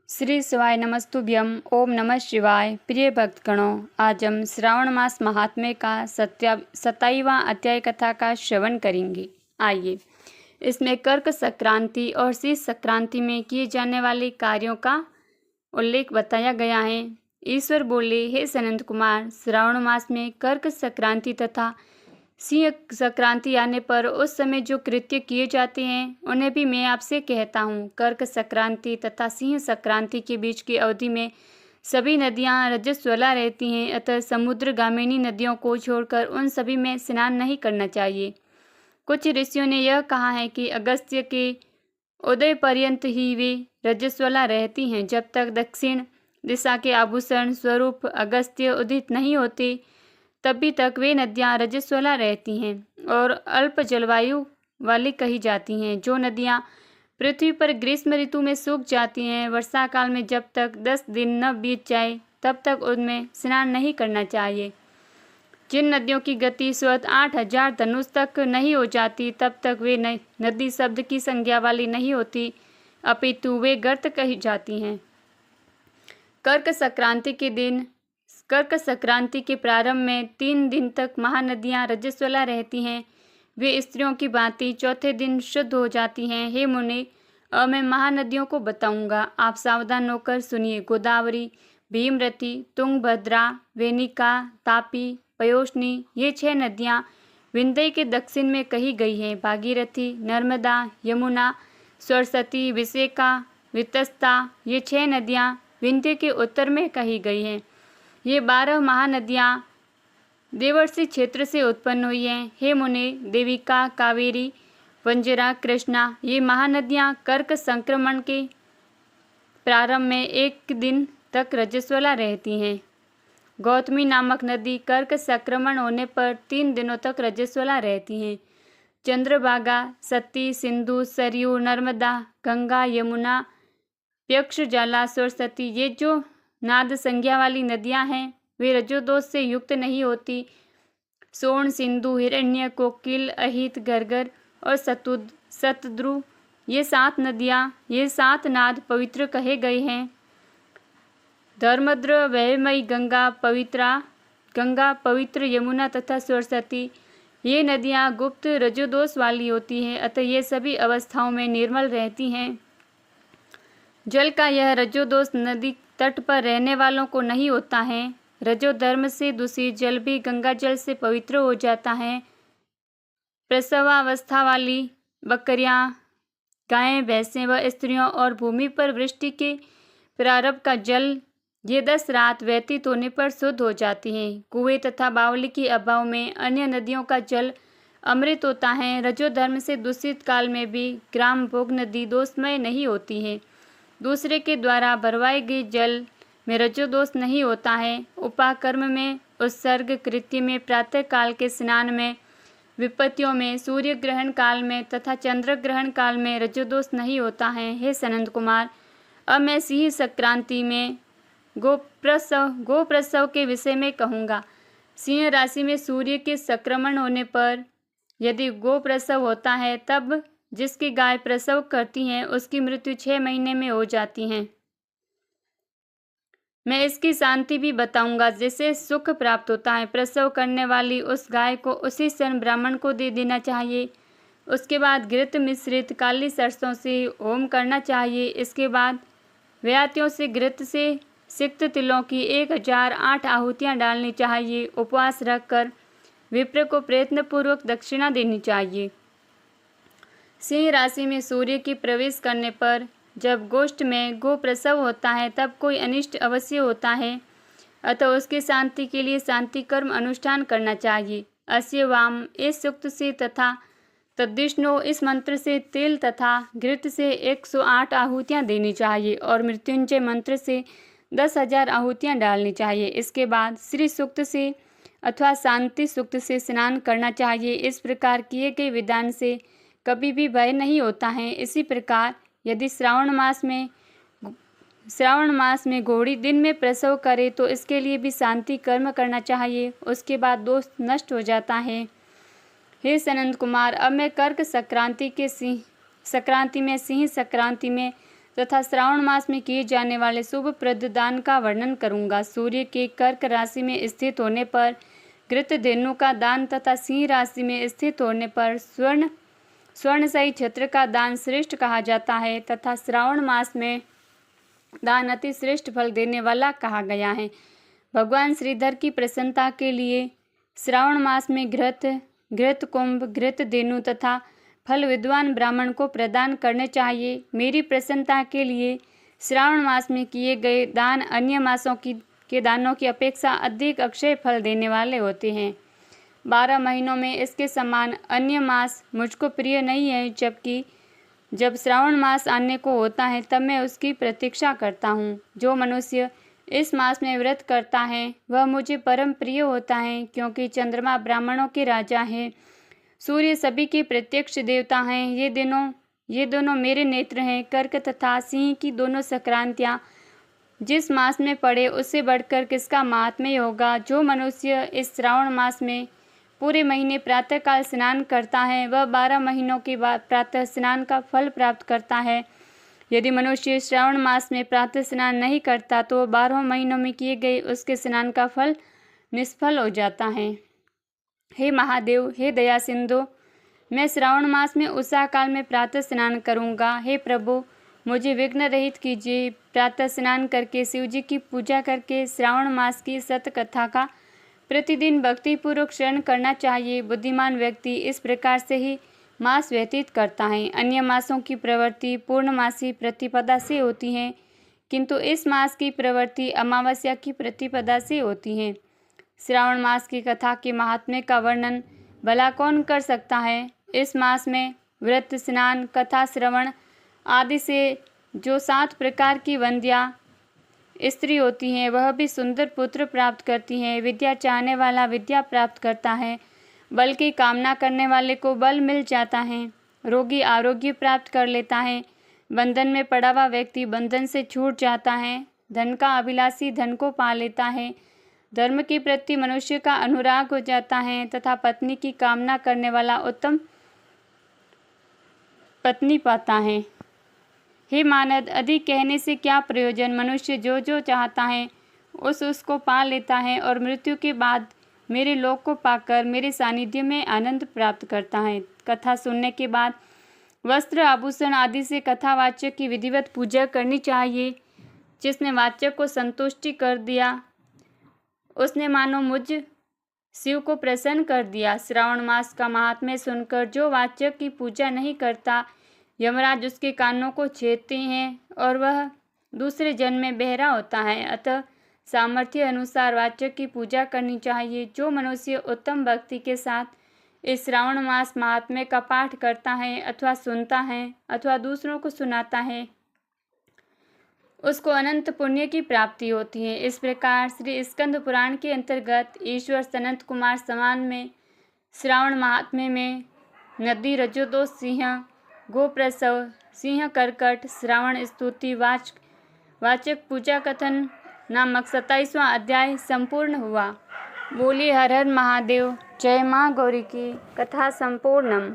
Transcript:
श्री शिवाय नमस्तुभ्यम। ओम नमः शिवाय। प्रिय भक्तगणों, आज हम श्रावण मास महात्म्य का 27वां अध्याय कथा का श्रवण करेंगे। आइए, इसमें कर्क संक्रांति और शीष संक्रांति में किए जाने वाले कार्यों का उल्लेख बताया गया है। ईश्वर बोले, हे सनंद कुमार, श्रावण मास में कर्क संक्रांति तथा सिंह संक्रांति आने पर उस समय जो कृत्य किए जाते हैं उन्हें भी मैं आपसे कहता हूँ। कर्क संक्रांति तथा सिंह संक्रांति के बीच की अवधि में सभी नदियाँ रजस्वला रहती हैं, अतः समुद्रगामिनी नदियों को छोड़कर उन सभी में स्नान नहीं करना चाहिए। कुछ ऋषियों ने यह कहा है कि अगस्त्य के उदय पर्यंत ही वे रजस्वला रहती हैं। जब तक दक्षिण दिशा के आभूषण स्वरूप अगस्त्य उदित नहीं होते तभी तक वे नदियाँ रजस्वला रहती हैं और अल्प जलवायु वाली कही जाती हैं। जो नदियाँ पृथ्वी पर ग्रीष्म ऋतु में सूख जाती हैं, वर्षा काल में जब तक 10 दिन न बीत जाए तब तक उनमें स्नान नहीं करना चाहिए। जिन नदियों की गति स्वतः 8000 धनुष तक नहीं हो जाती तब तक वे नदी शब्द की संज्ञा वाली नहीं होती, अपितु वे गर्त कही जाती हैं। कर्क संक्रांति के प्रारंभ में 3 दिन तक महानदियाँ रजस्वला रहती हैं। वे स्त्रियों की भांति चौथे दिन शुद्ध हो जाती हैं। हे मुनि, अब मैं महानदियों को बताऊंगा, आप सावधान होकर सुनिए। गोदावरी, भीमरती, तुंगभद्रा, वेनिका, तापी, पयोष्णी, ये 6 नदियाँ विंध्य के दक्षिण में कही गई हैं। भागीरथी, नर्मदा, यमुना, सरस्वती, विशाखा, वितस्ता, ये 6 नदियाँ विंध्य के उत्तर में कही गई हैं। ये 12 महानदियाँ देवर्षि क्षेत्र से उत्पन्न हुई हैं। हे मुनि, देविका, कावेरी, वंजरा, कृष्णा, ये महानदियाँ कर्क संक्रमण के प्रारंभ में 1 दिन तक रजस्वला रहती हैं। गौतमी नामक नदी कर्क संक्रमण होने पर 3 दिनों तक रजस्वला रहती हैं। चंद्रभागा, सती, सिंधु, सरयू, नर्मदा, गंगा, यमुना, यक्षजाला, सरस्वती, ये जो नाद संज्ञा वाली नदियां हैं वे रजोदोष से युक्त नहीं होती। सोन, सिंधु, हिरण्य, कोकिल, अहित, गर्गर और शतद्रु, ये 7 नदियां, ये 7 नाद पवित्र कहे गए हैं। धर्मद्र, वहमयी गंगा पवित्र, यमुना तथा सरस्वती, ये नदियां गुप्त रजोदोष वाली होती हैं, अतः ये सभी अवस्थाओं में निर्मल रहती हैं। जल का यह रजोदोष नदी तट पर रहने वालों को नहीं होता है। रजोधर्म से दूषित जल भी गंगा जल से पवित्र हो जाता है। प्रसवावस्था वाली बकरियां, गायें, भैंसें व स्त्रियों और भूमि पर वृष्टि के प्रारंभ का जल ये 10 रात व्यतीत होने पर शुद्ध हो जाती हैं। कुएं तथा बावली के अभाव में अन्य नदियों का जल अमृत होता है। रजोधर्म से दूषित काल में भी ग्राम भोग नदी दोषमय नहीं होती है। दूसरे के द्वारा भरवाए गए जल में रजोदोष नहीं होता है। उपाकर्म में, उत्सर्ग कृत्य में, प्रातः काल के स्नान में, विपत्तियों में, सूर्य ग्रहण काल में तथा चंद्र ग्रहण काल में रजोदोष नहीं होता है। हे सनंद कुमार, अब मैं सिंह संक्रांति में गोप्रसव के विषय में कहूँगा। सिंह राशि में सूर्य के संक्रमण होने पर यदि गोप्रसव होता है तब जिसकी गाय प्रसव करती हैं उसकी मृत्यु 6 महीने में हो जाती है। मैं इसकी शांति भी बताऊंगा जिससे सुख प्राप्त होता है। प्रसव करने वाली उस गाय को उसी क्षण ब्राह्मण को दे देना चाहिए। उसके बाद घृत मिश्रित काली सरसों से होम करना चाहिए। इसके बाद व्यातियों से घृत से सिक्त तिलों की 1008 आहुतियाँ डालनी चाहिए। उपवास रखकर विप्र को प्रयत्नपूर्वक दक्षिणा देनी चाहिए। सिंह राशि में सूर्य के प्रवेश करने पर जब गोष्ठ में गो प्रसव होता है तब कोई अनिष्ट अवश्य होता है, अतः उसकी शांति के लिए शांति कर्म अनुष्ठान करना चाहिए। अस्य वाम इस सूक्त से तथा तद्विष्णु इस मंत्र से तिल तथा घृत से 108 आहुतियाँ देनी चाहिए और मृत्युंजय मंत्र से 10,000 आहुतियाँ डालनी चाहिए। इसके बाद श्री सूक्त से अथवा शांति सूक्त से स्नान करना चाहिए। इस प्रकार किए गए विधान से कभी भी भय नहीं होता है। इसी प्रकार यदि श्रावण मास में घोड़ी दिन में प्रसव करे तो इसके लिए भी शांति कर्म करना चाहिए। उसके बाद दोष नष्ट हो जाता है। हे सनंद कुमार, अब मैं कर्क संक्रांति में सिंह संक्रांति में तथा श्रावण मास में किए जाने वाले शुभप्रद दान का वर्णन करूंगा। सूर्य के कर्क राशि में स्थित होने पर घृतधेनु का दान तथा सिंह राशि में स्थित होने पर स्वर्णशाही छत्र का दान श्रेष्ठ कहा जाता है तथा श्रावण मास में दान अति श्रेष्ठ फल देने वाला कहा गया है। भगवान श्रीधर की प्रसन्नता के लिए श्रावण मास में घृत कुंभ घृतधेनु तथा फल विद्वान ब्राह्मण को प्रदान करने चाहिए। मेरी प्रसन्नता के लिए श्रावण मास में किए गए दान अन्य मासों के दानों की अपेक्षा अधिक अक्षय फल देने वाले होते हैं। 12 महीनों में इसके समान अन्य मास मुझको प्रिय नहीं है, जबकि जब श्रावण मास आने को होता है तब मैं उसकी प्रतीक्षा करता हूँ। जो मनुष्य इस मास में व्रत करता है वह मुझे परम प्रिय होता है, क्योंकि चंद्रमा ब्राह्मणों के राजा है, सूर्य सभी के प्रत्यक्ष देवता हैं। ये दोनों मेरे नेत्र हैं। कर्क तथा सिंह की दोनों संक्रांतियाँ जिस मास में पड़े उससे बढ़कर किसका महात्म्य होगा। जो मनुष्य इस श्रावण मास में पूरे महीने प्रातःकाल स्नान करता है वह 12 महीनों के बाद प्रातः स्नान का फल प्राप्त करता है। यदि मनुष्य श्रावण मास में प्रातः स्नान नहीं करता तो 12 महीनों में किए गए उसके स्नान का फल निष्फल हो जाता है। हे महादेव, हे दया सिंधु, मैं श्रावण मास में उषा काल में प्रातः स्नान करूँगा। हे प्रभु, मुझे विघ्न रहित कीजिए। प्रातः स्नान करके शिव जी की पूजा करके श्रावण मास की सत कथा का प्रतिदिन भक्तिपूर्वक श्रवण करना चाहिए। बुद्धिमान व्यक्ति इस प्रकार से ही मास व्यतीत करता है। अन्य मासों की प्रवृत्ति पूर्णमासी प्रतिपदा से होती है, किंतु इस मास की प्रवृत्ति अमावस्या की प्रतिपदा से होती है। श्रावण मास की कथा के महात्म्य का वर्णन भला कौन कर सकता है। इस मास में व्रत, स्नान, कथा श्रवण आदि से जो 7 प्रकार की वंद्या स्त्री होती हैं वह भी सुंदर पुत्र प्राप्त करती हैं। विद्या चाहने वाला विद्या प्राप्त करता है, बल की कामना करने वाले को बल मिल जाता है, रोगी आरोग्य प्राप्त कर लेता है, बंधन में पड़ा हुआ व्यक्ति बंधन से छूट जाता है, धन का अभिलाषी धन को पा लेता है, धर्म के प्रति मनुष्य का अनुराग हो जाता है तथा पत्नी की कामना करने वाला उत्तम पत्नी पाता है। हे मानद, अधिक कहने से क्या प्रयोजन। मनुष्य जो जो चाहता है उसको पा लेता है और मृत्यु के बाद मेरे लोक को पाकर मेरे सानिध्य में आनंद प्राप्त करता है। कथा सुनने के बाद वस्त्र, आभूषण आदि से कथावाचक की विधिवत पूजा करनी चाहिए। जिसने वाचक को संतुष्टि कर दिया उसने मानो मुझ शिव को प्रसन्न कर दिया। श्रावण मास का महात्म्य सुनकर जो वाचक की पूजा नहीं करता, यमराज उसके कानों को छेदते हैं और वह दूसरे जन्म में बहरा होता है। अतः सामर्थ्य अनुसार वाचक की पूजा करनी चाहिए। जो मनुष्य उत्तम भक्ति के साथ इस श्रावण मास महात्म्य का पाठ करता है अथवा सुनता है अथवा दूसरों को सुनाता है, उसको अनंत पुण्य की प्राप्ति होती है। इस प्रकार श्री स्कंद पुराण के अंतर्गत ईश्वर सनत कुमार समान में श्रावण महात्म्य में नदी, रजोदोष, सिंह, गोप्रसव, सिंह कर्कट, श्रावण स्तुति, वाचक पूजा कथन नामक 27वां अध्याय संपूर्ण हुआ। बोलिए हर हर महादेव। जय माँ गौरी की। कथा संपूर्णम।